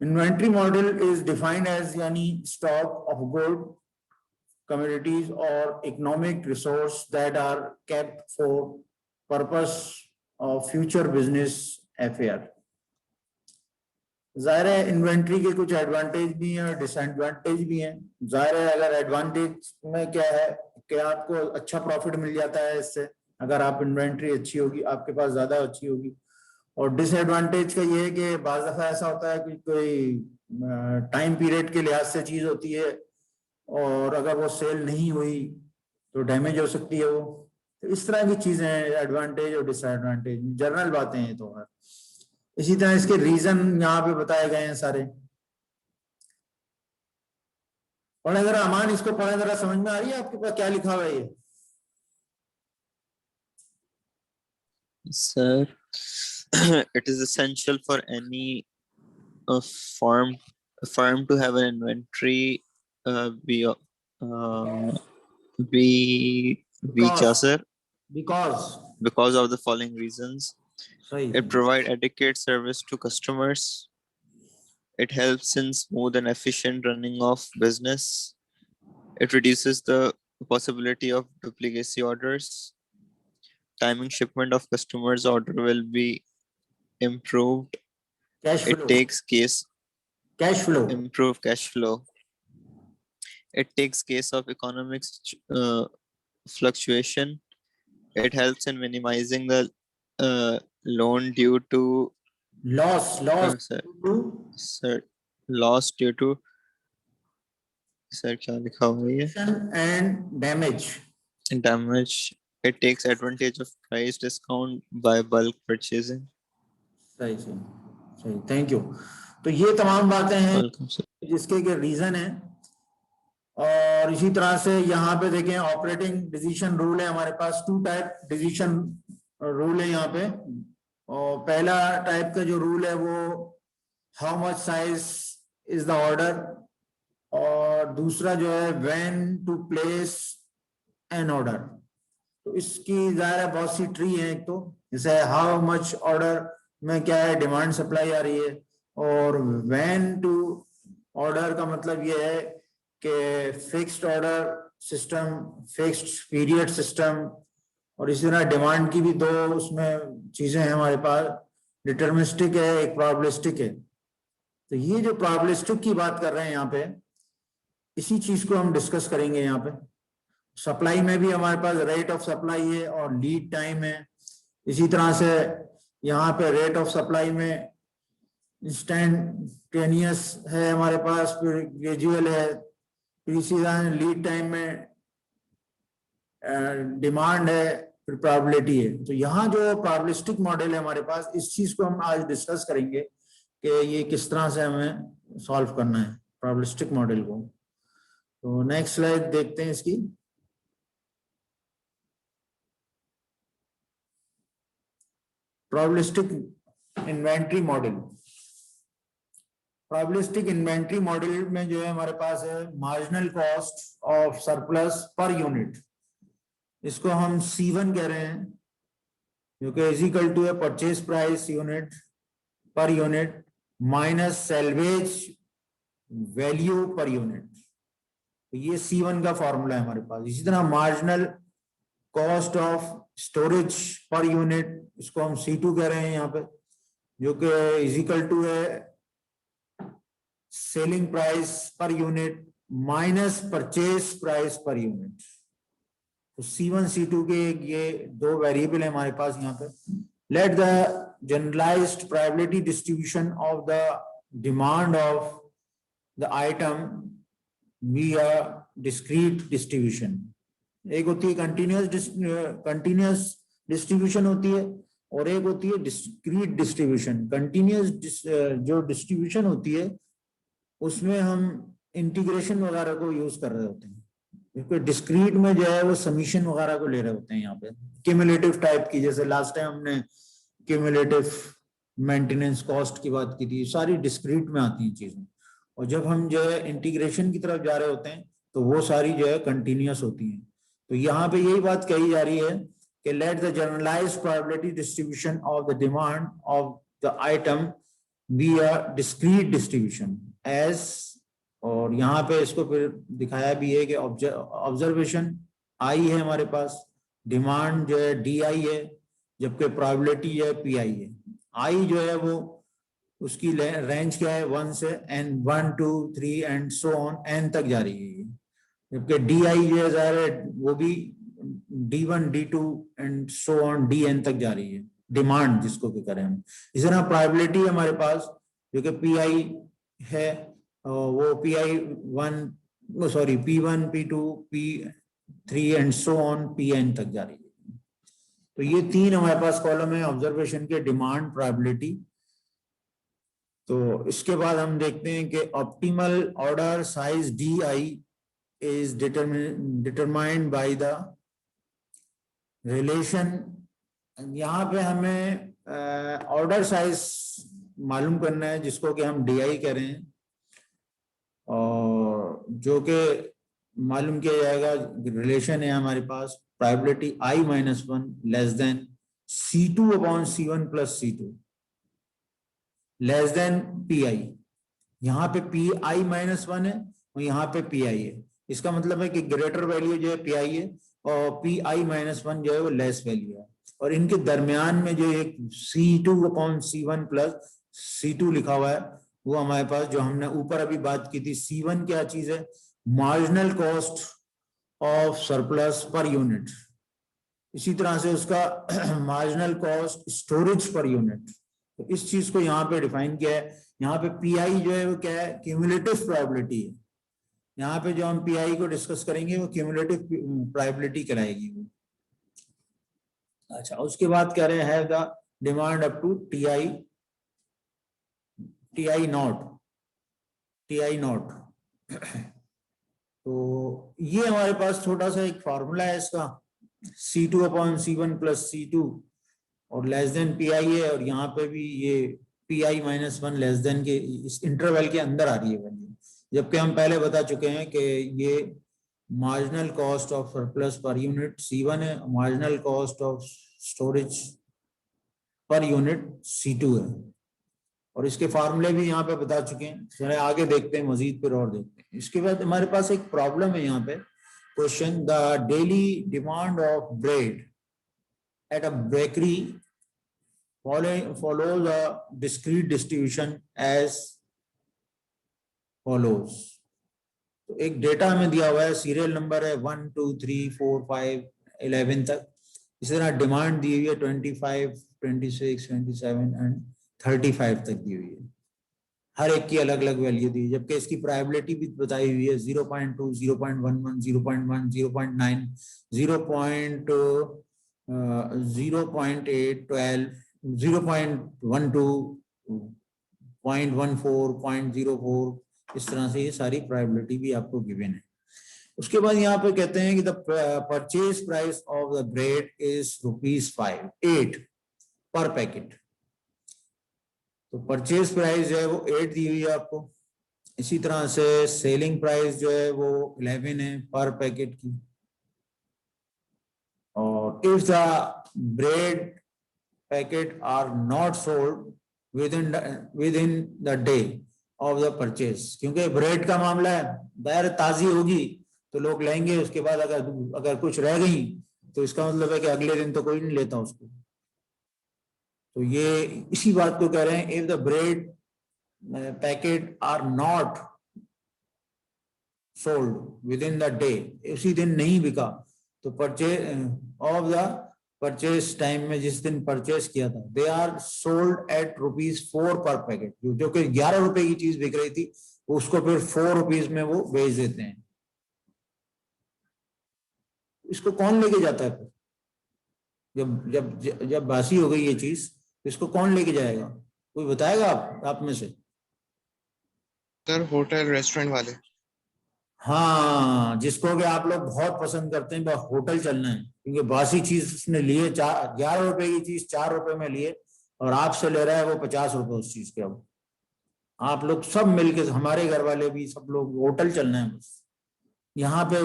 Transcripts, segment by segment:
Inventory model is defined as यानी stock of good commodities or economic resource that are kept for purpose of future business affair. जाहिर है inventory के कुछ advantage भी हैं और डिसएडवांटेज भी हैं। जाहिर है अगर एडवांटेज में क्या है कि आपको अच्छा प्रॉफिट मिल जाता है इससे, अगर आप इन्वेंट्री अच्छी होगी आपके पास ज्यादा अच्छी होगी। और डिसएडवांटेज का ये है कि बाज़ दफा ऐसा होता है कि कोई टाइम पीरियड के लिहाज से चीज होती है और अगर वो सेल नहीं हुई तो डैमेज हो सकती है वो। तो इस तरह की चीजें हैं एडवांटेज और डिसएडवांटेज, जनरल बातें हैं। तो इसी तरह इसके रीजन यहाँ पे बताए गए हैं सारे। पढ़े जरा अमान, इसको पढ़े जरा, समझ में आ रही है आपके पास क्या लिखा हुआ है ये? Sir, it is essential for any firm to have an inventory because of the following reasons. It provides adequate service to customers. It helps in smooth and efficient running of business. It reduces the possibility of duplicacy orders. Timing shipment of customers' order will be improved. It takes improve cash flow. It takes case of economic fluctuation. It helps in minimizing the loan due to loss due to क्या लिखा हुआ है and damage. It takes advantage of price discount by bulk purchasing. सही, thank you. तो ये तमाम बातें हैं जिसके के रीजन है। और इसी तरह से यहाँ पे देखें ऑपरेटिंग डिसीजन रूल है हमारे पास। 2 टाइप डिसीजन रूल है यहाँ पे। और पहला टाइप का जो रूल है वो how much size is the order, और दूसरा जो है when to place an order. तो इसकी ज़ाहिर है बहुत सी ट्री है। एक तो जैसे हाउ मच ऑर्डर में क्या है, डिमांड सप्लाई आ रही है। और व्हेन टू ऑर्डर का मतलब ये है कि fixed order system, fixed period system. और इसी तरह डिमांड की भी 2 उसमें चीजें हैं हमारे पास, डिटर्मिनिस्टिक है, एक प्रोबेबिलिस्टिक है। तो ये जो प्रोबेबिलिस्टिक की बात कर रहे हैं यहाँ पे, इसी चीज को हम डिस्कस करेंगे यहाँ पे। सप्लाई में भी हमारे पास रेट ऑफ सप्लाई है और लीड टाइम है। इसी तरह से यहाँ पे रेट ऑफ सप्लाई में इंस्टेंटेनियस है हमारे पास, फिर ग्रेजुअल है, फिर इसी तरह लीड टाइम में डिमांड है, फिर प्रोबेबिलिटी है। तो यहाँ जो प्रोबेबिलिस्टिक मॉडल है हमारे पास, इस चीज को हम आज डिस्कस करेंगे कि ये किस तरह से हमें सॉल्व करना है प्रोबेबिलिस्टिक मॉडल को। तो नेक्स्ट स्लाइड देखते हैं इसकी। Probabilistic inventory model. Probabilistic inventory model में जो है हमारे पास है marginal cost of surplus per unit, इसको हम C1 कह रहे हैं, जो कि इज इक्वल टू है purchase price unit per unit minus salvage value per unit. तो ये C1 का फॉर्मूला है हमारे पास। इसी तरह marginal cost of storage per unit, इसको हम C2 कह रहे हैं यहाँ पे, जो कि इज इक्वल टू है selling price per unit minus purchase price per unit. तो C1 C2 के ये 2 वेरिएबल है हमारे पास यहाँ पे। Let the generalized probability distribution of the demand of the item be a discrete distribution. एक होती है कंटिन्यूअस डिस्ट्रीब्यूशन होती है और एक होती है डिस्क्रीट डिस्ट्रीब्यूशन। कंटिन्यूअस जो डिस्ट्रीब्यूशन होती है उसमें हम इंटीग्रेशन वगैरह को यूज कर रहे होते हैं, क्योंकि डिस्क्रीट में जो है वो समीशन वगैरह को ले रहे होते हैं यहाँ पे, क्यूमुलेटिव टाइप की। जैसे लास्ट टाइम हमने क्यूमुलेटिव मेंटेनेंस कॉस्ट की बात की थी, सारी डिस्क्रीट में आती हैं चीजें। और जब हम जो है इंटीग्रेशन की तरफ जा रहे होते हैं तो वो सारी जो है कंटिन्यूअस होती हैं। तो यहाँ पे यही बात कही जा रही है कि let the generalized probability distribution of the demand of the item be a discrete distribution as, और यहाँ पे इसको फिर दिखाया भी है कि ऑब्जर्वेशन आई है हमारे पास, डिमांड जो है डी आई है, जबकि प्रोबेबिलिटी जो है पी आई है। आई जो है वो उसकी रेंज क्या है 1 से n, 1 2 3 and so on n तक जा रही है, जबकि डी आई जो है ज़ाहिर है वो भी D1 D2 and so on DN तक जा रही है, डिमांड जिसको भी करें हम। इस तरह प्रोबेबिलिटी हमारे पास जो कि पी आई है, वो P I 1 sorry P1 P2 P3 and so on PN तक जा रही है। तो ये तीन हमारे पास कॉलम है ऑब्जर्वेशन के, डिमांड, प्रोबेबिलिटी। तो इसके बाद हम देखते हैं कि optimal order size DI is determined by the relation। यहाँ पे हमें ऑर्डर साइज मालूम करना है जिसको कि हम DI कह रहे हैं, और जो कि मालूम किया जाएगा, रिलेशन है हमारे पास probability I-1 less than C2 upon C1 plus C2 less than PI। यहाँ पे PI-1 है और यहाँ पे PI है, इसका मतलब है कि ग्रेटर वैल्यू जो है PI है और PI-1 जो है वो लेस वैल्यू है, और इनके दरमियान में जो एक C2 upon C1 plus C2 लिखा हुआ है वो हमारे पास, जो हमने ऊपर अभी बात की थी, C1 क्या चीज है, marginal cost of surplus per unit. इसी तरह से उसका marginal cost storage per unit, तो इस चीज को यहाँ पे डिफाइन किया है। यहाँ पे PI जो है वो क्या है, क्यूमुलेटिव प्रोबेबिलिटी है। यहाँ पे जो हम PI को डिस्कस करेंगे वो क्यूमुलेटिव प्रोबेबिलिटी कहलाएगी वो। अच्छा, उसके बाद कह रहे हैं the demand up to TI naught. तो ये हमारे पास छोटा सा एक फॉर्मूला है इसका, C2 upon C1 plus C2 और लेस देन PI है, और यहाँ पे भी ये PI-1 लेस देन के इस इंटरवल के अंदर आ रही है वैल्यू, जबकि हम पहले बता चुके हैं कि ये marginal cost of surplus per unit C1 है, marginal cost of storage per unit C2 है, और इसके फार्मूले भी यहाँ पे बता चुके हैं। चलिए आगे देखते हैं, मजीद फिर और देखते हैं। इसके बाद हमारे पास एक प्रॉब्लम है यहाँ पे, question, the daily demand of bread at a bakery follows a discrete distribution as follows। तो एक डेटा हमें दिया हुआ है, सीरियल नंबर है 1 2 3 4 5 11 तक, इसी तरह डिमांड दी हुई है 25 26 27 एंड 35 तक दी हुई है, हर एक की अलग अलग वैल्यू दी है, जबकि इसकी प्राइबिलिटी भी बताई हुई है 0.2 0.11 0.1 0.9 0.8 12 0.12 0.14 0.04, इस तरह से ये सारी प्राइबिलिटी भी आपको गिवन है। उसके बाद यहाँ पे कहते हैं कि the purchase price of the bread is ₹8 पर पैकेट। तो परचेज प्राइस जो है वो 8 दी हुई है आपको। इसी तरह से सेलिंग प्राइस जो है वो 11 है पर पैकेट की। और if the bread packet are not sold within the day of the purchase, क्योंकि ब्रेड का मामला है, दायर ताजी होगी तो लोग लेंगे, उसके बाद अगर कुछ रह गई तो इसका मतलब है कि अगले दिन तो कोई नहीं लेता उसको। तो ये इसी बात को कह रहे हैं, if the bread packet are not sold within the day, उसी दिन नहीं बिका, तो purchase of the purchase time में जिस दिन परचेज किया था, दे आर सोल्ड एट ₹4 पर पैकेट, जो कि 11 रुपए की चीज बिक रही थी उसको फिर 4 रुपीज में वो बेच देते हैं। इसको कौन लेके जाता है फिर? जब जब जब बासी हो गई ये चीज, इसको कौन लेके जाएगा? कोई बताएगा आप में से? सर होटल रेस्टोरेंट वाले। हाँ, जिसको कि आप लोग बहुत पसंद करते हैं, होटल चलना है, क्योंकि बासी चीज उसने लिए 11 रुपए की चीज 4 रुपए में लिए और आपसे ले रहा है वो 50 रुपए उस चीज के। अब आप लोग सब मिलके, हमारे घर वाले भी, सब लोग होटल चलना है बस। यहाँ पे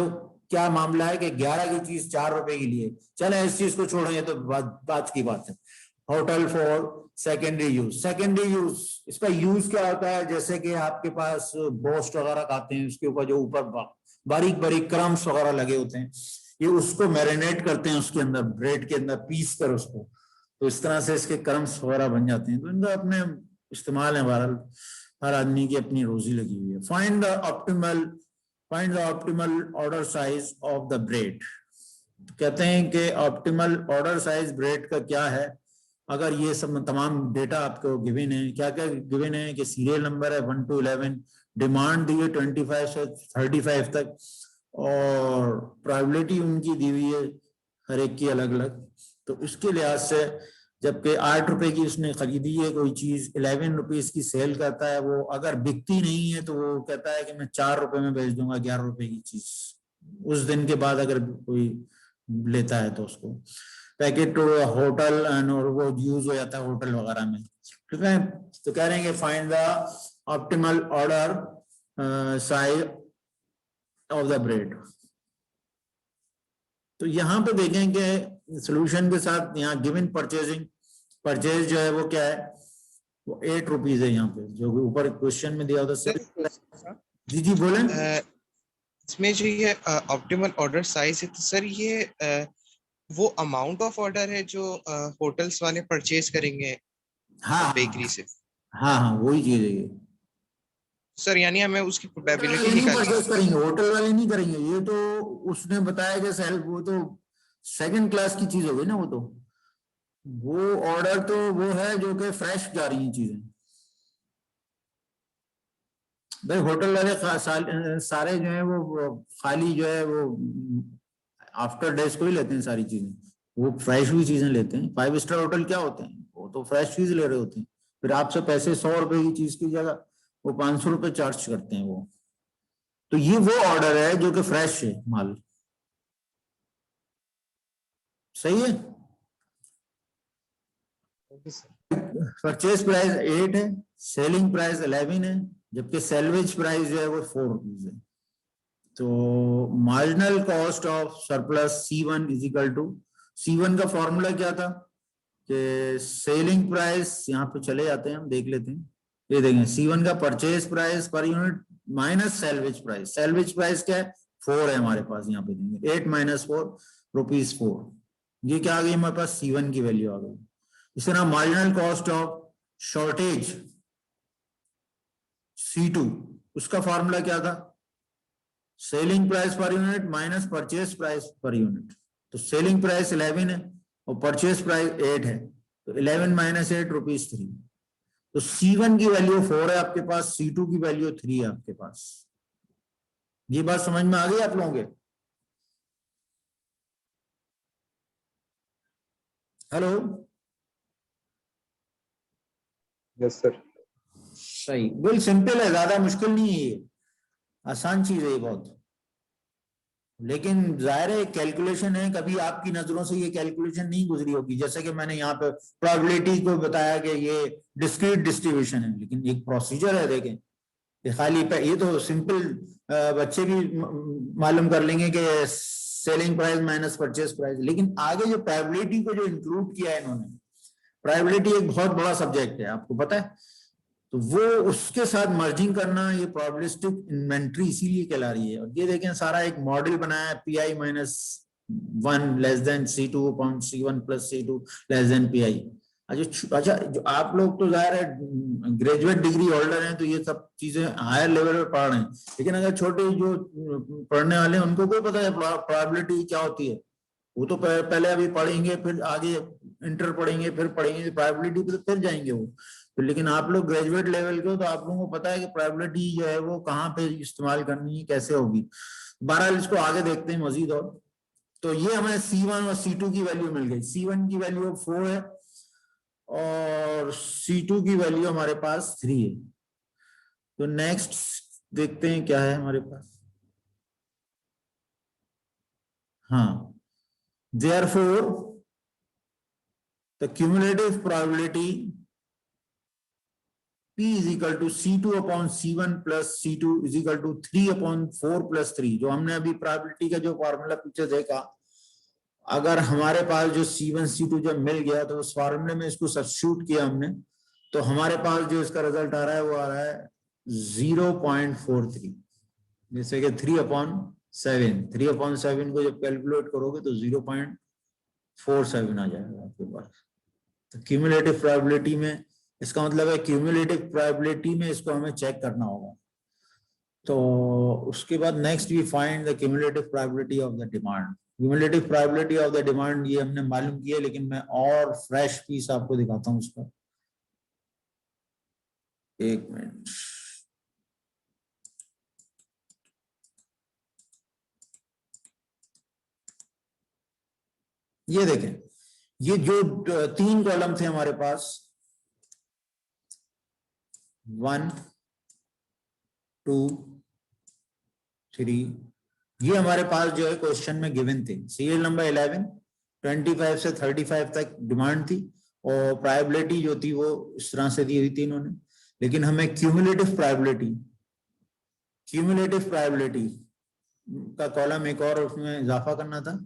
क्या मामला है कि 11 की चीज 4 रुपए की लिए, चले इस चीज को छोड़ो, ये तो बात की बात है। Hotel for secondary use. Secondary use, इसका यूज क्या होता है, जैसे कि आपके पास बोस्ट वगैरह खाते हैं, उसके ऊपर जो ऊपर बारीक बारीक क्रम्स वगैरह लगे होते हैं, ये उसको मैरिनेट करते हैं उसके अंदर, ब्रेड के अंदर पीस कर उसको, तो इस तरह से इसके क्रम्स वगैरह बन जाते हैं। तो इनका अपने इस्तेमाल है, बहरहाल हर आदमी की अपनी रोजी लगी हुई है। Find the optimal order size of the bread. कहते हैं कि ऑप्टिमल ऑर्डर साइज ब्रेड का क्या है। अगर ये सब तमाम डेटा आपको गिवन है, क्या क्या गिवन है कि सीरियल नंबर है 1 to 11, डिमांड दी है 25 से 35 तक, और प्रोबेबिलिटी उनकी दी हुई है हर एक की अलग अलग। तो इसके लिहाज से जबकि 8 रुपए की उसने खरीदी है कोई चीज, 11 रुपीज की सेल करता है वो, अगर बिकती नहीं है तो वो कहता है कि मैं 4 रुपए में बेच दूंगा 11 रुपए की चीज, उस दिन के बाद अगर कोई लेता है तो उसको पैकेट टू होटल एंड, और वो यूज हो जाता है होटल वगैरह में। ठीक है, तो कह रहे हैं कि find the optimal order size of the bread. तो यहाँ पे देखें कि सोल्यूशन के साथ यहाँ गिवन परचेज जो है वो क्या है, वो 8 रुपीज है यहाँ पे, जो ऊपर क्वेश्चन में दिया होता है। जी जी बोलें। इसमें जो ये ऑप्टिमल ऑर्डर साइज है, तो सर ये वो अमाउंट ऑफ ऑर्डर है जो होटल्स वाले परचेज करेंगे हाँ बेकरी से। हाँ हाँ वही चीज है ये सर, यानी हमें उसकी प्रोबेबिलिटी नहीं निकालनी परचेज करेंगे, होटल वाले नहीं करेंगे, ये तो उसने बताया कि सेल्फ, वो तो सेकंड क्लास की चीज हो गई ना, वो तो वो ऑर्डर तो वो है जो कि फ्रेश जा रही है चीजें। भाई होटल वाले सारे जो है वो खाली जो है वो आफ्टर डेज को ही लेते हैं सारी चीजें, वो फ्रेश हुई चीजें लेते हैं। 5 स्टार होटल क्या होते हैं, वो तो फ्रेश चीज ले रहे होते हैं, फिर आपसे पैसे 100 रुपए की चीज की जगह वो 500 रुपए चार्ज करते हैं वो। तो ये वो ऑर्डर है जो कि फ्रेश है माल, सही है। परचेज प्राइस 8 है, सेलिंग प्राइस 11 है, जबकि सेल्वेज प्राइस जो है वो 4 रुपीज है। तो marginal cost of surplus C1 is equal to, C1 का फॉर्मूला क्या था कि सेलिंग प्राइस, यहाँ पे चले जाते हैं हम देख लेते हैं, ये देखें C1 का purchase price per unit minus salvage price. Salvage price क्या है, 4 है हमारे पास, यहाँ पे देंगे 8 - 4 रुपीज 4, ये क्या आ गई हमारे पास, C1 की वैल्यू आ गई। इस तरह marginal cost of shortage C2, उसका फॉर्मूला क्या था, selling price per unit minus purchase price per unit. तो सेलिंग प्राइस 11 है और परचेज प्राइस 8 है, तो 11 - 8 रुपीज 3। तो C1 की वैल्यू 4 है आपके पास, C2 की वैल्यू 3 है आपके पास। ये बात समझ में आ गई आप लोगों के? Hello, yes sir. सही, बिल्कुल सिंपल है, ज्यादा मुश्किल नहीं है, ये आसान चीज है ये बहुत। लेकिन जाहिर है कैलकुलेशन है, कभी आपकी नजरों से ये कैलकुलेशन नहीं गुजरी होगी। जैसे कि मैंने यहाँ पे प्रोबेबिलिटी को बताया कि ये डिस्क्रीट डिस्ट्रीब्यूशन है, लेकिन एक प्रोसीजर है, देखें ये खाली ये तो सिंपल बच्चे भी मालूम कर लेंगे कि selling price minus purchase price, लेकिन आगे जो प्रोबेबिलिटी को जो इंक्लूड किया है इन्होंने, प्रोबेबिलिटी एक बहुत बड़ा सब्जेक्ट है आपको पता है, तो वो उसके साथ मर्जिंग करना, ये प्रोबेबिलिस्टिक इन्वेंट्री इसीलिए कहला रही है। और ये देखें सारा एक मॉडल बनाया है, PI - 1 less than C2 upon C1 plus C2 less than PI। अच्छा, जो आप लोग तो जाहिर है ग्रेजुएट डिग्री होल्डर हैं, तो ये सब चीजें हायर लेवल पर पढ़ रहे हैं, लेकिन अगर छोटे जो पढ़ने वाले हैं उनको कोई पता है प्रोबेबिलिटी क्या होती है, वो तो पहले अभी पढ़ेंगे, फिर आगे इंटर पढ़ेंगे, फिर पढ़ेंगे प्रोबेबिलिटी पे, फिर जाएंगे वो। तो लेकिन आप लोग ग्रेजुएट लेवल के हो, तो आप लोगों को पता है कि प्रोबेबिलिटी जो है वो कहाँ पे इस्तेमाल करनी है, कैसे होगी। बहरहाल इसको आगे देखते हैं मजीद। और तो ये हमें C1 और C2 की वैल्यू मिल गई। C1 की वैल्यू 4 है और C2 की वैल्यू हमारे पास 3 है। तो नेक्स्ट देखते हैं क्या है हमारे पास। हाँ, therefore the cumulative probability P is equal to C2 upon C1 plus C2 is equal to 3 upon 4 plus 3, जो हमने अभी प्रोबेबिलिटी का जो फॉर्मूला पीछे देखा, अगर हमारे पास जो C1 C2 जब मिल गया तो उस फॉर्मूले में इसको सब्स्टिट्यूट किया हमने, तो हमारे पास जो इसका रिजल्ट आ रहा है वो आ रहा है 0.43, जैसे कि 3/7 को जब कैलकुलेट करोगे तो 0.47 आ जाएगा आपके पास। तो क्यूमुलेटिव प्रोबेबिलिटी में इसका मतलब है क्यूमुलेटिव प्रोबेबिलिटी में इसको हमें चेक करना होगा। तो उसके बाद next we find the cumulative probability of the demand. Cumulative probability of the demand ये हमने मालूम किया, लेकिन मैं और फ्रेश पीस आपको दिखाता हूं उसका, एक मिनट। ये देखें, ये जो 3 कॉलम थे हमारे पास, 1 2 3, ये हमारे पास जो है क्वेश्चन में गिवन थे। सीरियल नंबर 11 25 से 35 तक डिमांड थी और प्रायोबिलिटी जो थी वो इस तरह से दी हुई थी इन्होंने, लेकिन हमें क्यूमुलेटिव प्रायोबिलिटी का कॉलम एक और उसमें इजाफा करना था।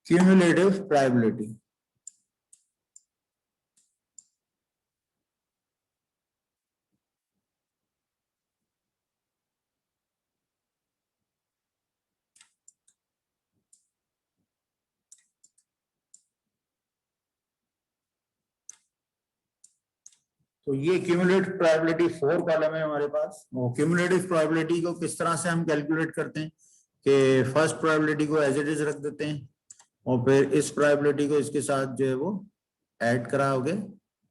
क्यूमुलेटिव प्रायोबिलिटी, तो ये क्यूमुलेटिव प्रोबेबिलिटी 4 कॉलम है हमारे पास। और क्यूमुलेटिव प्रोबेबिलिटी को किस तरह से हम कैलकुलेट करते हैं कि फर्स्ट प्रोबेबिलिटी को एज इट इज रख देते हैं और फिर इस प्रोबेबिलिटी को इसके साथ जो है वो ऐड कराओगे,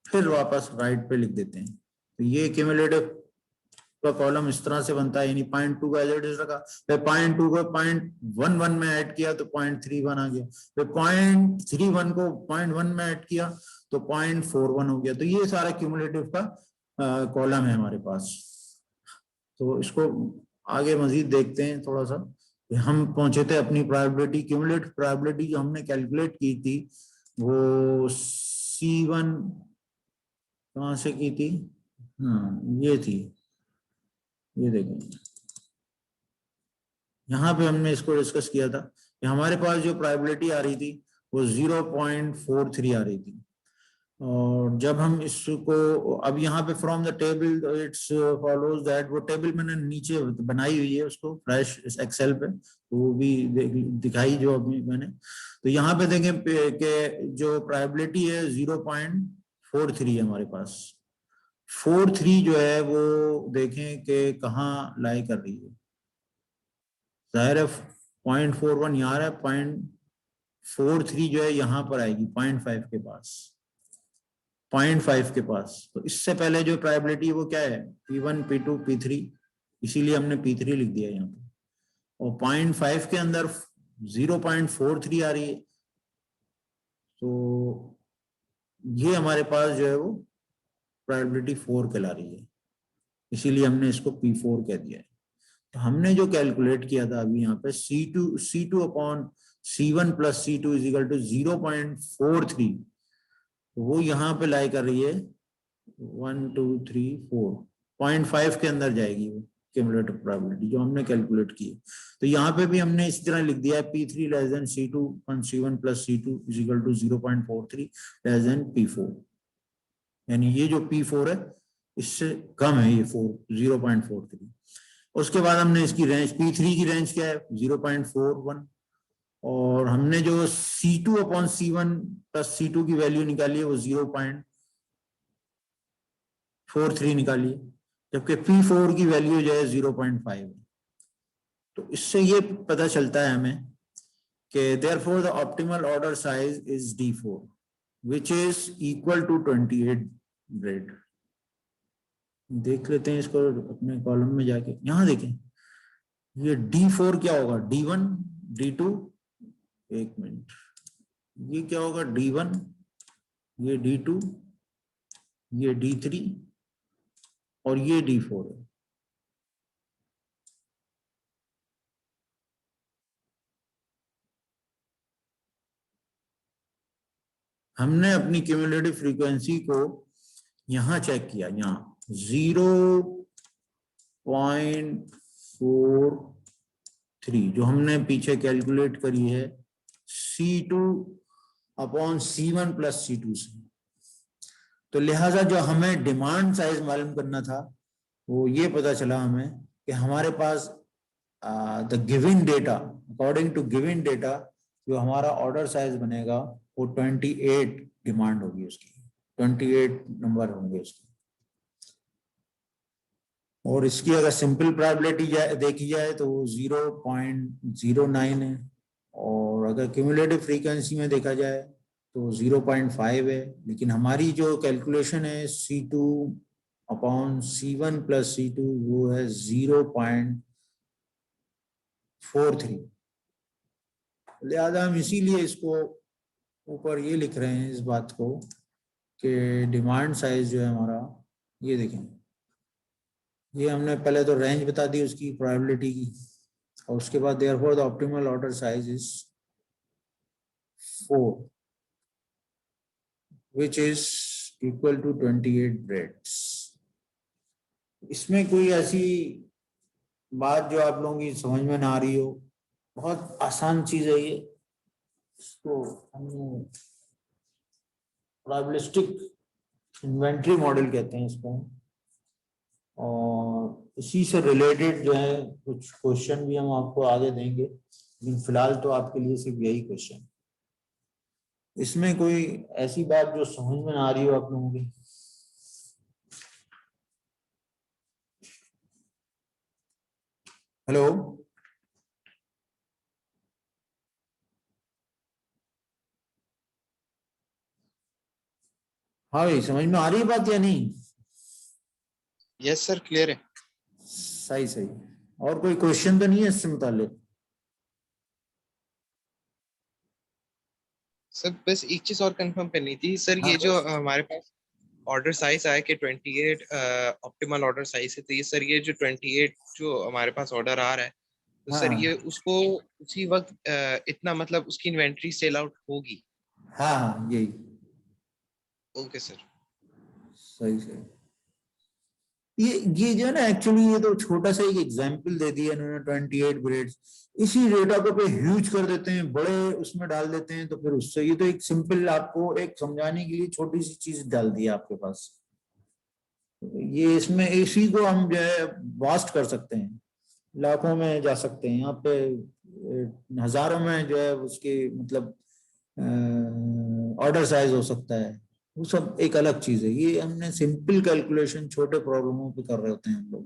फिर वापस राइट पे लिख देते हैं। तो ये क्यूमुलेटिव का कॉलम इस तरह से बनता है, यानी 0.2 का एज इट इज रखा, फिर 0.2 को 0.11 में ऐड किया तो 0.31 आ गया, फिर 0.31 को 0.1 में ऐड किया तो 0.41 हो गया। तो ये सारा क्यूमुलेटिव का कॉलम है हमारे पास। तो इसको आगे मजीद देखते हैं थोड़ा सा। हम पहुंचे थे अपनी प्रोबेबिलिटी, क्यूमुलेटिव प्रोबेबिलिटी जो हमने कैलकुलेट की थी वो C1 कहाँ से की थी, हाँ ये थी, ये देखें यहाँ पे हमने इसको डिस्कस किया था कि हमारे पास जो प्रोबेबिलिटी आ रही थी वो 0.43 आ रही थी। और जब हम इसको अब यहाँ पे from the table it's follows that, वो टेबल मैंने नीचे बनाई हुई है उसको फ्रेश एक्सेल पे, तो वो भी दिखाई जो अभी मैंने। तो यहाँ पे देखें कि जो प्रोबेबिलिटी है 0.43 है हमारे पास। 43 जो है वो देखें कि कहाँ लाई कर रही है, जाहिर है 0.41 यहाँ है, 0.43 जो है यहाँ पर आएगी 0.5 के पास, 0.5 के पास। तो इससे पहले जो प्रोबेबिलिटी वो क्या है, P1 P2 P3, इसीलिए हमने P3 लिख दिया यहाँ पे। और 0.5 के अंदर 0.43 आ रही है, तो ये हमारे पास जो है वो प्रोबेबिलिटी 4 कहला रही है, इसीलिए हमने इसको P4 कह दिया है। तो हमने जो कैलकुलेट किया था अभी यहाँ पे C2 upon C1 plus C2 is equal to 0.43, वो यहाँ पे लाई कर रही है 1 2 3 4, 0.5 के अंदर जाएगी वो क्यूमुलेटिव प्रोबेबिलिटी जो हमने कैलकुलेट की है। तो यहाँ पे भी हमने इस तरह लिख दिया है P3 less than C2 C1 plus C2 is equal to 0.43 less than P4, यानी ये जो P4 है इससे कम है ये 0.43। उसके बाद हमने इसकी रेंज P3 की रेंज क्या है 0.41, और हमने जो C2 upon C1 plus C2 की वैल्यू निकाली है वो 0.43 निकाली है, जबकि P4 की वैल्यू जो है 0.5 है। तो इससे ये पता चलता है हमें कि therefore the optimal order size is D4 which is equal to 28 bread. देख लेते हैं इसको अपने कॉलम में जाके, यहां देखें ये D4 क्या होगा, D1 D2, एक मिनट, ये क्या होगा D1, ये D2, ये D3 और ये D4 है। हमने अपनी क्यूमुलेटिव फ्रीक्वेंसी को यहाँ चेक किया, यहाँ 0.43 जो हमने पीछे कैलकुलेट करी है C2 upon C1 plus C2 से। तो लिहाजा जो हमें डिमांड साइज मालूम करना था वो ये पता चला हमें कि हमारे पास the given data, according to given data जो हमारा ऑर्डर साइज बनेगा वो 28 डिमांड होगी उसकी, 28 नंबर होंगे उसके। और इसकी अगर सिंपल प्रोबेबिलिटी देखी जाए तो 0.09 है, और अगर क्यूमुलेटिव फ्रीक्वेंसी में देखा जाए तो 0.5 है। लेकिन हमारी जो कैलकुलेशन है C2 upon C1 plus C2 वो है 0.43। लिहाजा हम इसीलिए इसको ऊपर ये लिख रहे हैं इस बात को कि डिमांड साइज जो है हमारा, ये देखें, ये हमने पहले तो रेंज बता दी उसकी प्रोबेबिलिटी की, और उसके बाद therefore the optimal order size is 4 which is equal to 28 breads। इसमें कोई ऐसी बात जो आप लोगों की समझ में ना आ रही हो, बहुत आसान चीज है ये। इसको हमने प्रोबेबिलिस्टिक इन्वेंट्री मॉडल कहते हैं इसको, और इसी से रिलेटेड जो है कुछ क्वेश्चन भी हम आपको आगे देंगे, लेकिन फिलहाल तो आपके लिए सिर्फ यही क्वेश्चन। इसमें कोई ऐसी बात जो समझ में ना आ रही हो आप लोगों की? हेलो, हाँ भाई, समझ में आ रही है बात या नहीं? यस सर, क्लियर है। सही सही। और कोई क्वेश्चन तो नहीं है इससे मुताल्लिक? सर बस एक चीज और कंफर्म करनी थी सर, हाँ, ये जो हमारे पास ऑर्डर साइज आया कि 28 ऑप्टिमल ऑर्डर साइज है, तो ये सर ये जो 28 जो हमारे पास ऑर्डर आ रहा है, तो हाँ, सर ये उसको उसी वक्त इतना मतलब उसकी इन्वेंट्री सेल आउट होगी? हाँ हाँ यही। Okay sir. सही सही। ये जो है ना, एक्चुअली ये तो छोटा सा एक एग्जांपल दे दिया इन्होंने, 28 ब्रेड्स। इसी डेटा को पे ह्यूज कर देते हैं, बड़े उसमें डाल देते हैं, तो फिर उससे ये तो एक सिंपल आपको एक समझाने के लिए छोटी सी चीज डाल दी है आपके पास। ये इसमें इसी को हम जो है वास्ट कर सकते हैं, लाखों में जा सकते हैं, यहाँ पे हजारों में जो है उसकी मतलब ऑर्डर साइज हो सकता है, वो सब एक अलग चीज है। ये हमने सिंपल कैलकुलेशन छोटे प्रॉब्लमों पे कर रहे होते हैं हम लोग।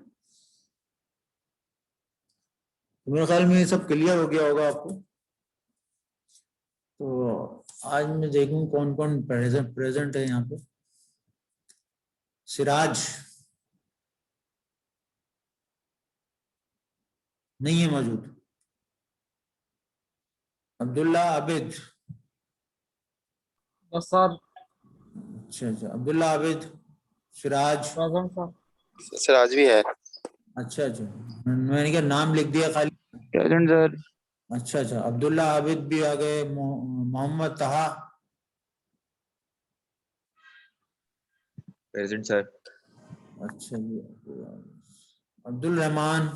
तो मेरे ख्याल में ये सब क्लियर हो गया होगा आपको। तो आज मैं देखूं कौन कौन प्रेजेंट है यहाँ पे। सिराज नहीं है मौजूद। अब्दुल्ला आबिद, सर। अच्छा अच्छा, अब्दुल्ला आबिद, सिराज। सिराज भी है। अच्छा अच्छा, मैंने क्या नाम लिख दिया खाली। Present sir. अच्छा अच्छा, अब्दुल्ला आबिद भी आ गए। मोहम्मद तहा। Present sir. अच्छा जी, अब्दुल रहमान,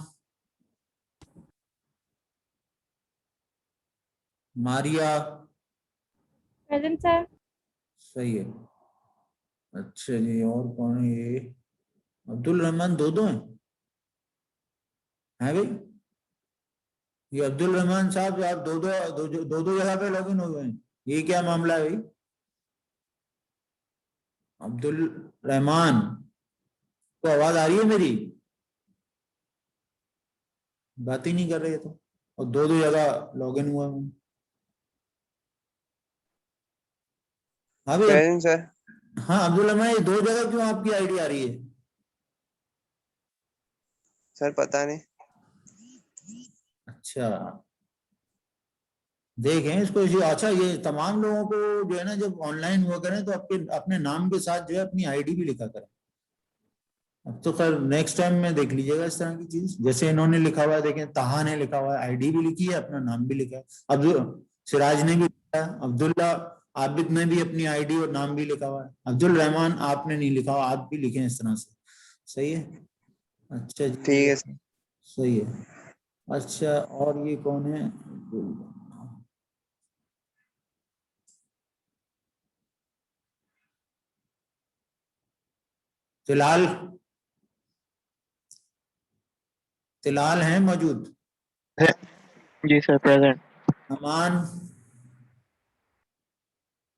मारिया। Present sir. सही है। अच्छा जी, और कौन है ये? अब्दुल रहमान दो हैं? है भाई, ये अब्दुल रहमान साहब, आप दो जगह पे लॉगिन हो गए हैं, ये क्या मामला है भाई? अब्दुल रहमान को आवाज आ रही है मेरी? बात ही नहीं कर रहे तो, और दो जगह लॉगिन हुआ हूँ। हाँ भाई, सर। हाँ अब्दुल रहमान, ये दो जगह क्यों आपकी आईडी आ रही है? सर पता नहीं। अच्छा, देखें इसको अच्छा, ये तमाम लोगों को जो है ना, जब ऑनलाइन हुआ करें तो आपके अपने नाम के साथ जो है अपनी आईडी भी लिखा करें। अब तो खैर नेक्स्ट टाइम में देख लीजिएगा इस तरह की चीज, जैसे इन्होंने लिखा हुआ है, देखें तहा ने लिखा हुआ है, आईडी भी लिखी है, अपना नाम भी लिखा है, अब्दुल सिराज ने भी लिखा है, अब्दुल्ला आबिद में भी अपनी आईडी और नाम भी लिखा हुआ है। अब्दुल रहमान आपने नहीं लिखा हुआ, आप भी लिखें इस तरह से, सही है? अच्छा जी, ठीक है सर। सही है। अच्छा, और ये कौन है? तिलाल, तिलाल है मौजूद? जी sir, present. Aman,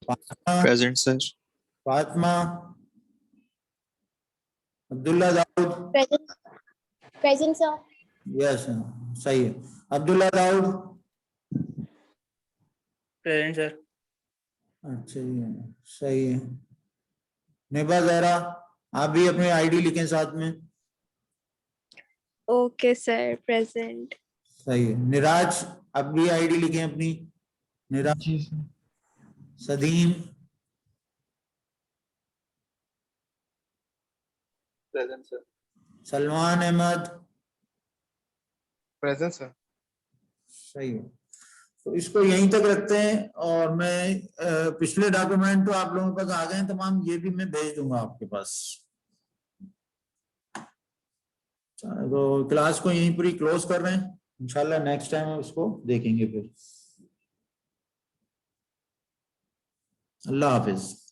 Fatima, present sir. Fatima, Abdullah Dawood, Present. Present, sir. Yes सही है। Abdullah Dawood, present sir. अच्छा जी सही है। निभा जहरा, आप भी अपनी आईडी लिखें साथ में। Okay, sir. Present. सही है। निराज, आप भी आईडी लिखें अपनी। निराज, जी sir. Sadeem, present sir. Salman Ahmad, present sir. सही है। तो इसको यहीं तक रखते हैं और मैं पिछले डॉक्यूमेंट तो आप लोगों के पास आ गए हैं तमाम, ये भी मैं भेज दूंगा आपके पास। तो क्लास को यहीं पूरी क्लोज कर रहे हैं, इंशाल्लाह नेक्स्ट टाइम हम उसको देखेंगे फिर। अल्लाह हाफिज।